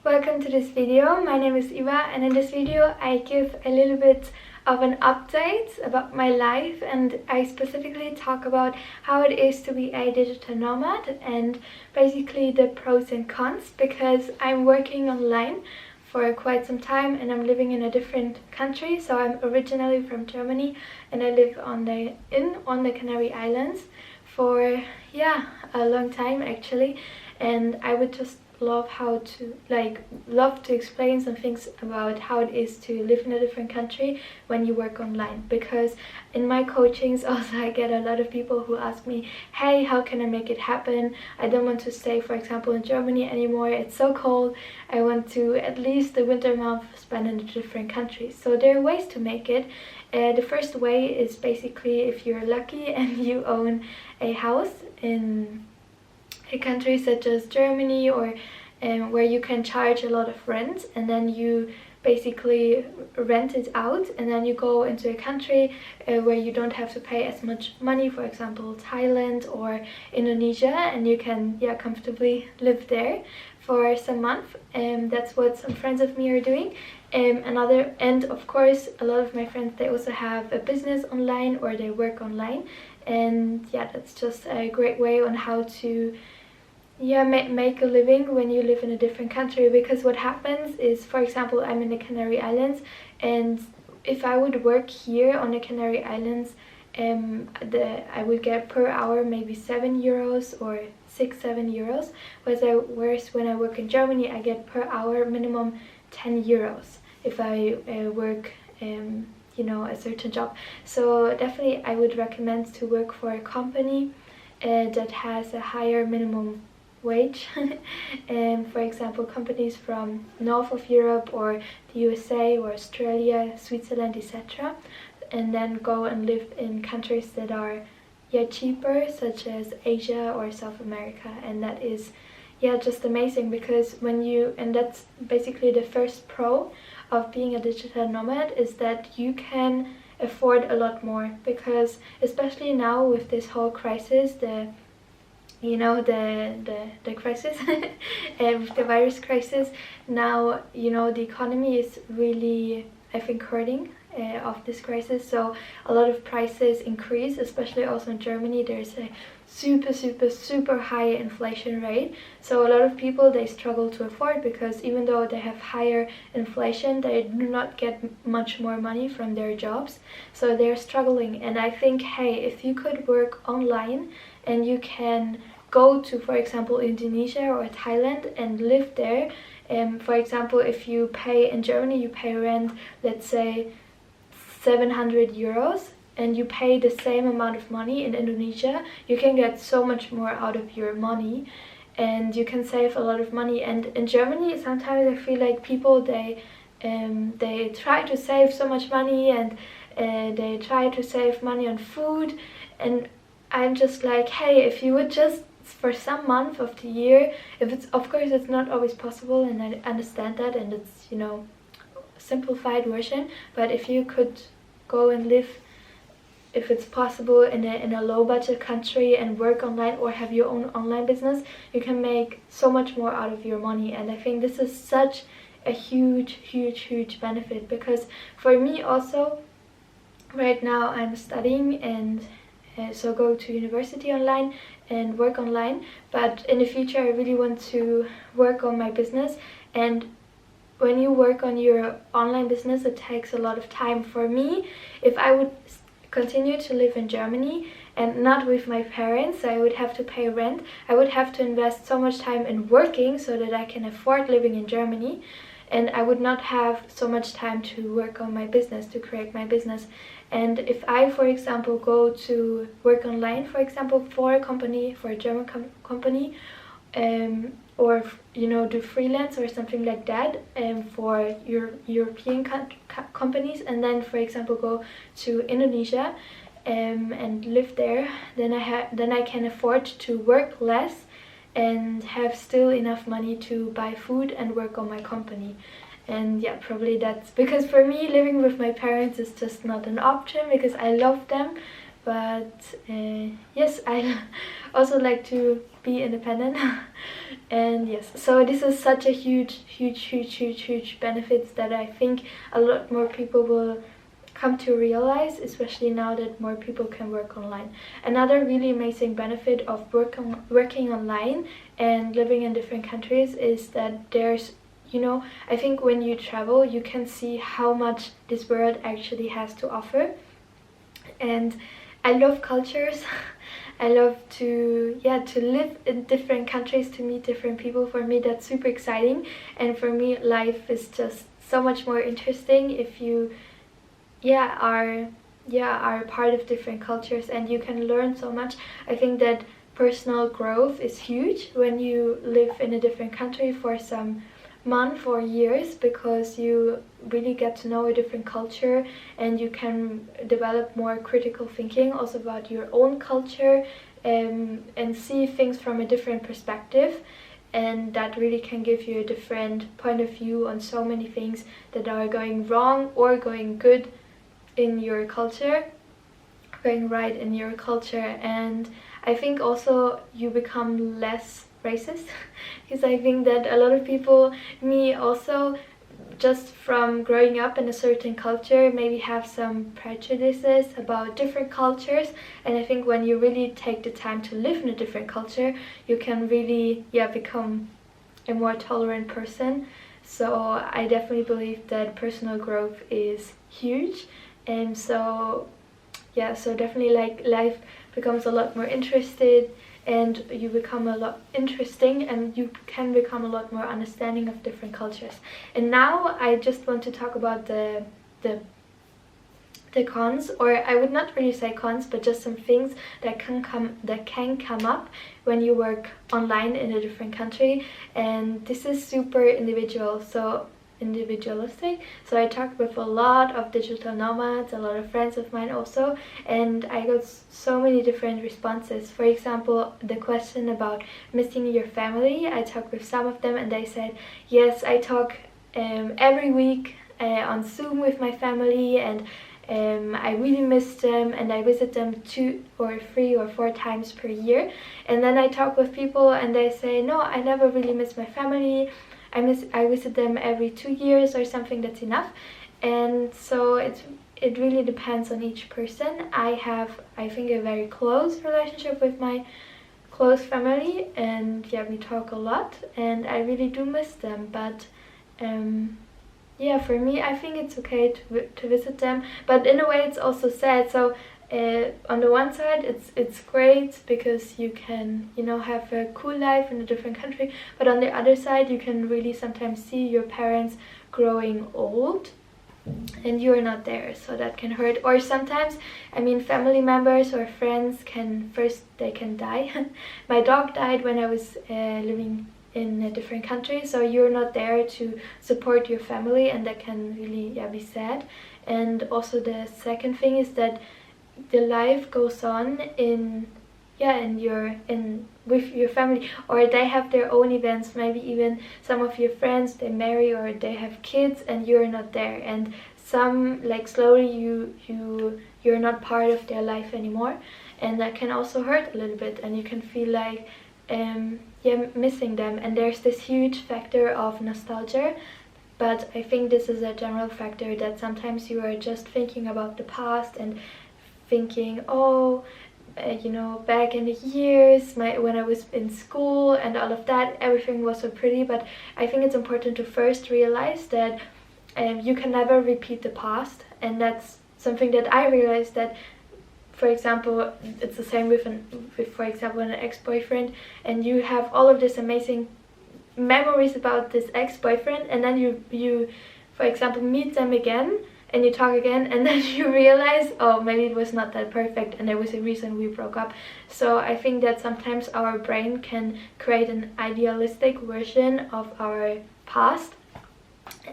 Welcome to this video. My name is Iva, and in this video I give a little bit of an update about my life, and I specifically talk about how it is to be a digital nomad and basically the pros and cons, because I'm working online for quite some time and I'm living in a different country. So I'm originally from Germany and I live on the Canary Islands for a long time actually, and I would just love to explain some things about how it is to live in a different country when you work online, because in my coachings also I get a lot of people who ask me, hey, how can I make it happen? I don't want to stay, for example, in Germany anymore, it's so cold, I want to at least the winter month spend in a different country. So there are ways to make it. The first way is basically if you're lucky and you own a house in a country such as Germany, or where you can charge a lot of rent, and then you basically rent it out, and then you go into a country where you don't have to pay as much money, for example Thailand or Indonesia, and you can comfortably live there for some month. That's what some friends of me are doing. And of course a lot of my friends, they also have a business online or they work online, and that's just a great way on how to make a living when you live in a different country. Because what happens is, for example, I'm in the Canary Islands, and if I would work here on the Canary Islands, I would get per hour maybe 7 euros or 6-7 euros, whereas when I work in Germany I get per hour minimum 10 euros if I work a certain job. So definitely I would recommend to work for a company that has a higher minimum wage. For example, companies from north of Europe or the USA or Australia, Switzerland, etc., and then go and live in countries that are cheaper, such as Asia or South America. And that is just amazing, because and that's basically the first pro of being a digital nomad, is that you can afford a lot more, because especially now with this whole crisis, the crisis with the virus crisis, now the economy is really, I think, hurting of this crisis. So a lot of prices increase, especially also in Germany. There's a super high inflation rate, so a lot of people, they struggle to afford, because even though they have higher inflation, they do not get much more money from their jobs, so they're struggling. And I think, hey, if you could work online and you can go to, for example, Indonesia or Thailand and live there, for example, if you pay in Germany, you pay rent, let's say 700 euros, and you pay the same amount of money in Indonesia, you can get so much more out of your money and you can save a lot of money. And in Germany sometimes I feel like people, they try to save so much money, and they try to save money on food, and I'm just like, hey, if you would just for some month of the year, if it's, of course it's not always possible, and I understand that, and it's simplified version, but if you could go and live, if it's possible, in a low budget country and work online or have your own online business, you can make so much more out of your money. And I think this is such a huge benefit, because for me also, right now I'm studying, and so go to university online and work online, but in the future I really want to work on my business. And when you work on your online business, it takes a lot of time. For me, if I would continue to live in Germany and not with my parents, I would have to pay rent, I would have to invest so much time in working so that I can afford living in Germany, and I would not have so much time to work on my business, to create my business. And if I, for example, go to work online, for example, for a company, for a German company, or do freelance or something like that, for European companies, and then, for example, go to Indonesia and live there, then I can afford to work less and have still enough money to buy food and work on my company. And probably that's because for me living with my parents is just not an option, because I love them, but yes, I also like to be independent. And yes, so this is such a huge benefits that I think a lot more people will come to realize, especially now that more people can work online. Another really amazing benefit of working online and living in different countries is that there's, you know, I think when you travel you can see how much this world actually has to offer. And I love cultures. I love to live in different countries, to meet different people. For me that's super exciting, and for me life is just so much more interesting if you are part of different cultures, and you can learn so much. I think that personal growth is huge when you live in a different country for some month or years, because you really get to know a different culture and you can develop more critical thinking also about your own culture, and see things from a different perspective. And that really can give you a different point of view on so many things that are going wrong or going good in your culture, going right in your culture. And I think also you become less racist because I think that a lot of people, me also, just from growing up in a certain culture, maybe have some prejudices about different cultures. And I think when you really take the time to live in a different culture, you can really become a more tolerant person. So I definitely believe that personal growth is huge. And so definitely, like, life becomes a lot more interested, and you become a lot interesting, and you can become a lot more understanding of different cultures. And now I just want to talk about the cons, or I would not really say cons, but just some things that can come up when you work online in a different country. And this is super individualistic. So I talked with a lot of digital nomads, a lot of friends of mine also, and I got so many different responses. For example, the question about missing your family, I talked with some of them and they said, yes, I talk every week on Zoom with my family, and I really miss them, and I visit them 2 or 3 or 4 times per year. And then I talk with people and they say, no, I never really miss my family. I visit them every 2 years or something, that's enough. And so it really depends on each person. I have, I think, a very close relationship with my close family, and we talk a lot, and I really do miss them. But for me, I think it's okay to visit them, but in a way it's also sad. So on the one side it's great because you can, have a cool life in a different country, but on the other side you can really sometimes see your parents growing old and you're not there, so that can hurt. Or sometimes, family members or friends can die. My dog died when I was living in a different country, so you're not there to support your family, and that can really be sad. And also the second thing is that the life goes on with your family, or they have their own events. Maybe even some of your friends, they marry or they have kids and you're not there, and some, like, slowly you're not part of their life anymore, and that can also hurt a little bit, and you can feel like missing them. And there's this huge factor of nostalgia. But I think this is a general factor, that sometimes you are just thinking about the past and thinking, back in the years when I was in school and all of that, everything was so pretty. But I think it's important to first realize that you can never repeat the past. And that's something that I realized, that, for example, it's the same with for example, an ex-boyfriend, and you have all of this amazing memories about this ex-boyfriend, and then you for example meet them again and you talk again, and then you realize, oh, maybe it was not that perfect and there was a reason we broke up. So I think that sometimes our brain can create an idealistic version of our past.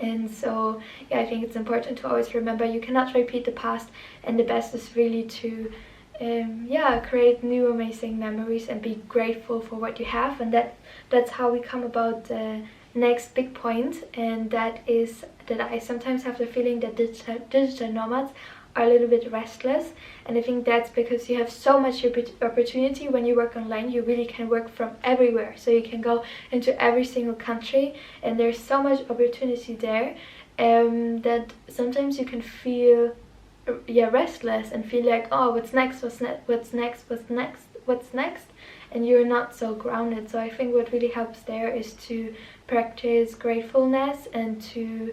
And so I think it's important to always remember you cannot repeat the past, and the best is really to create new amazing memories and be grateful for what you have. And that's how we come about the next big point, and that is that I sometimes have the feeling that digital nomads are a little bit restless, and I think that's because you have so much opportunity. When you work online, you really can work from everywhere, so you can go into every single country, and there's so much opportunity there that sometimes you can feel restless and feel like, oh, what's next, what's next, and you're not so grounded. So I think what really helps there is to practice gratefulness and to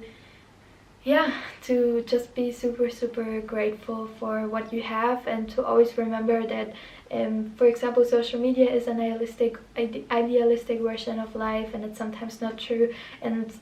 just be super grateful for what you have, and to always remember that for example, social media is an idealistic version of life, and it's sometimes not true. And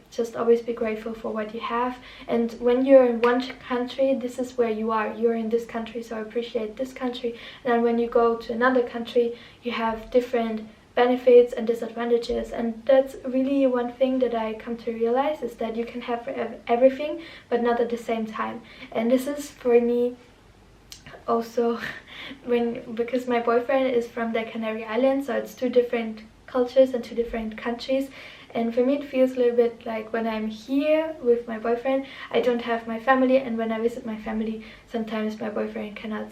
just always be grateful for what you have. And when you're in one country, this is where you're in this country, so appreciate this country. And then when you go to another country, you have different benefits and disadvantages, and that's really one thing that I come to realize, is that you can have everything but not at the same time. And this is for me also because my boyfriend is from the Canary Islands, so it's two different cultures and two different countries. And for me it feels a little bit like when I'm here with my boyfriend, I don't have my family, and when I visit my family, sometimes my boyfriend cannot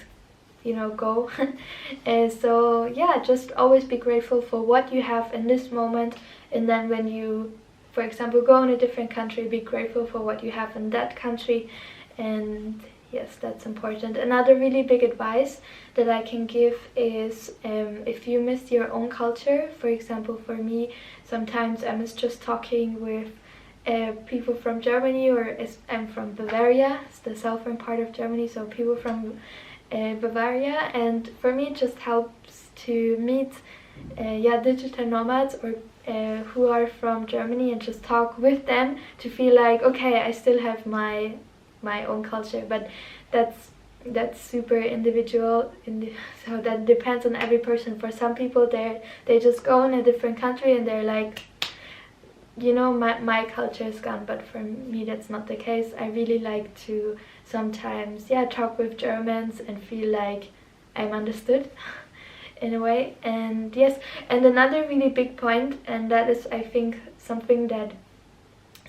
go. And so just always be grateful for what you have in this moment, and then when you, for example, go in a different country, be grateful for what you have in that country. And yes, that's important. Another really big advice that I can give is if you miss your own culture, for example, for me, sometimes I miss just talking with people from Germany, or I'm from Bavaria, it's the southern part of Germany, so people from Bavaria, and for me it just helps to meet digital nomads or who are from Germany, and just talk with them to feel like, okay, I still have my own culture. But that's super individual, so that depends on every person. For some people, they just go in a different country and they're like, my culture is gone. But for me that's not the case. I really like to sometimes talk with Germans and feel like I'm understood in a way. And yes, and another really big point, and that is, I think, something that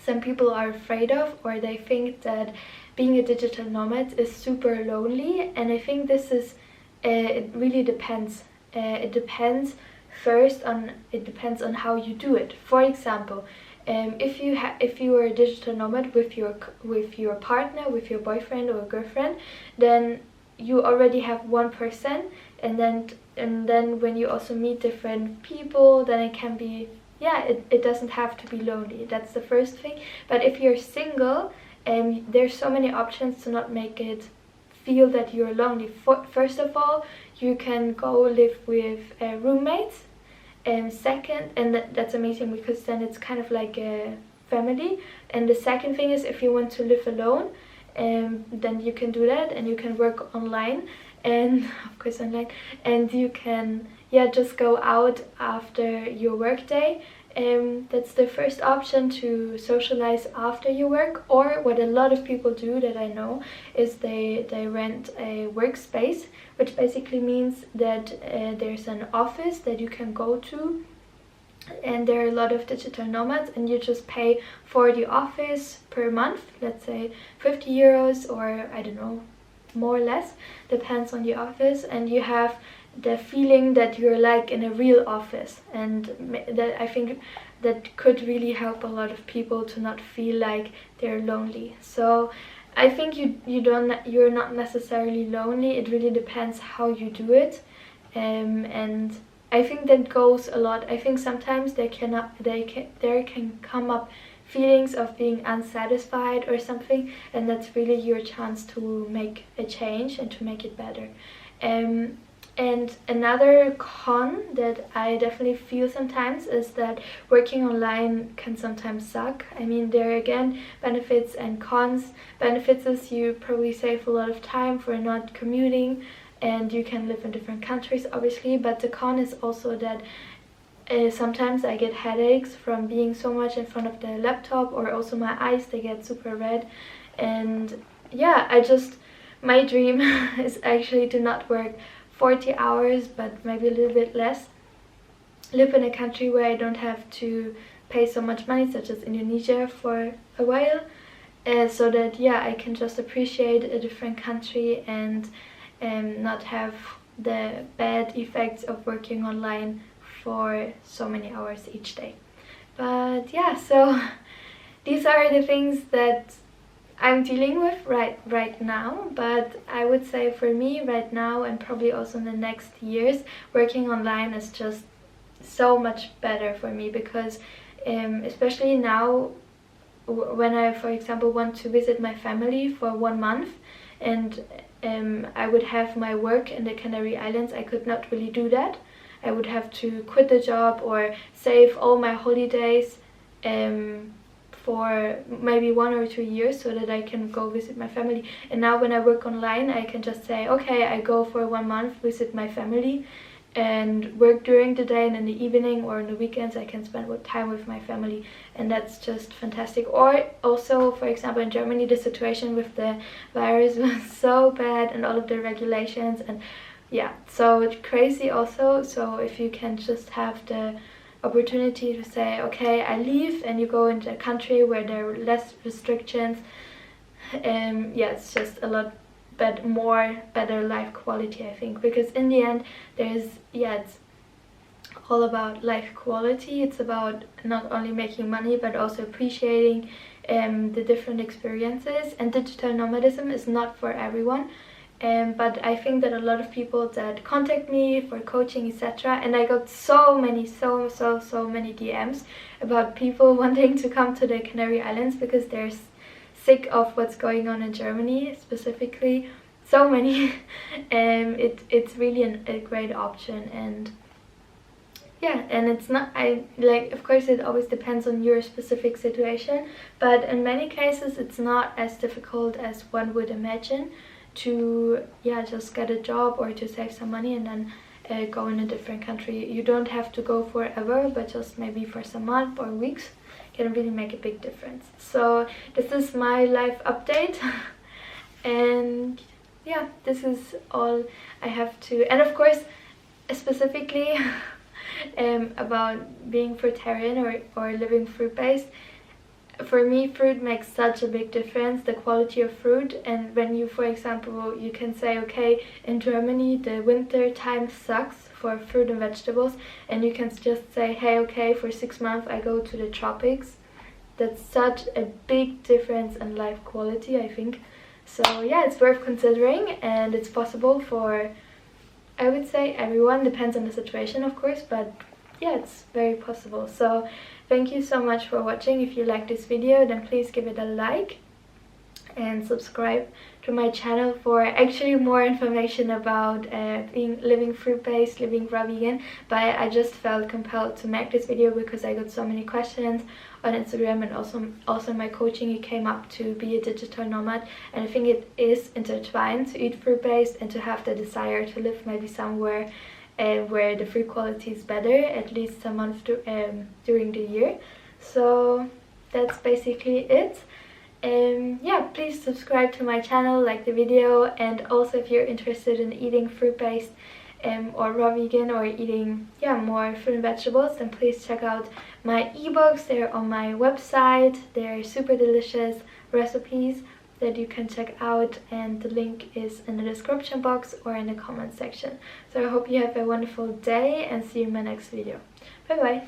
some people are afraid of, or they think that being a digital nomad is super lonely. And I think this is it really depends. It depends on how you do it. For example, if you are a digital nomad with your partner, with your boyfriend or girlfriend, then you already have one person, and then when you also meet different people, then it can be it doesn't have to be lonely. That's the first thing. But if you're single, there's so many options to not make it feel that you're lonely. First of all, you can go live with roommates, and second, and that's amazing, because then it's kind of like a family. And the second thing is, if you want to live alone, then you can do that, and you can work online, and of course online, and you can just go out after your work day. That's the first option, to socialize after your work. Or what a lot of people do that I know is they rent a workspace, which basically means that there's an office that you can go to, and there are a lot of digital nomads, and you just pay for the office per month, let's say 50 euros, or I don't know, more or less, depends on the office, and you have the feeling that you're like in a real office. And that, I think, that could really help a lot of people to not feel like they're lonely. So I think you're not necessarily lonely. It really depends how you do it, and I think that goes a lot. I think sometimes there can come up feelings of being unsatisfied or something, and that's really your chance to make a change and to make it better. And another con that I definitely feel sometimes is that working online can sometimes suck. I mean, there are again benefits and cons. Benefits is you probably save a lot of time for not commuting, and you can live in different countries, obviously. But the con is also that sometimes I get headaches from being so much in front of the laptop, or also my eyes, they get super red. And my dream is actually to not work 40 hours, but maybe a little bit less. Live in a country where I don't have to pay so much money, such as Indonesia, for a while. so that yeah, I can just appreciate a different country and not have the bad effects of working online for so many hours each day. But yeah, so these are the things that I'm dealing with right now. But I would say for me right now, and probably also in the next years, working online is just so much better for me, because especially now when I, for example, want to visit my family for 1 month, and I would have my work in the Canary Islands, I could not really do that. I would have to quit the job or save all my holidays for maybe 1 or 2 years so that I can go visit my family. And now when I work online, I can just say, okay, I go for 1 month, visit my family, and work during the day, and in the evening or on the weekends I can spend time with my family, and that's just fantastic. Or also, for example, in Germany, the situation with the virus was so bad and all of the regulations, and yeah, so it's crazy also. So if you can just have the opportunity to say, okay, I leave, and you go into a country where there are less restrictions, yeah, it's just a lot better life quality, I think, because in the end it's all about life quality. It's about not only making money but also appreciating the different experiences. And digital nomadism is not for everyone, but I think that a lot of people that contact me for coaching, etc., and I got so many DMs about people wanting to come to the Canary Islands because they're sick of what's going on in Germany specifically. So many. It's really a great option. And yeah, and it's not, of course it always depends on your specific situation, but in many cases it's not as difficult as one would imagine to just get a job or to save some money and then go in a different country. You don't have to go forever, but just maybe for some months or weeks can really make a big difference. So this is my life update. And yeah, this is all I have to, and of course specifically about being fruitarian or living fruit-based. For me, fruit makes such a big difference, the quality of fruit. And when you, for example, you can say, okay, in Germany the winter time sucks for fruit and vegetables, and you can just say, hey, okay, for 6 months I go to the tropics. That's such a big difference in life quality, I think. So yeah, it's worth considering, and it's possible for, I would say, everyone. Depends on the situation, of course, but yeah, it's very possible. So thank you so much for watching. If you like this video, then please give it a like and subscribe to my channel for actually more information about living fruit-based, living raw vegan. But I just felt compelled to make this video because I got so many questions on Instagram, and also in my coaching it came up to be a digital nomad, and I think it is intertwined to eat fruit-based and to have the desire to live maybe somewhere where the fruit quality is better, at least a month during the year. So that's basically it. Yeah, please subscribe to my channel, like the video, and also if you're interested in eating fruit-based or raw vegan, or eating more fruit and vegetables, then please check out my ebooks. They're on my website. They're super delicious recipes that you can check out, and the link is in the description box or in the comment section. So I hope you have a wonderful day, and see you in my next video. Bye bye.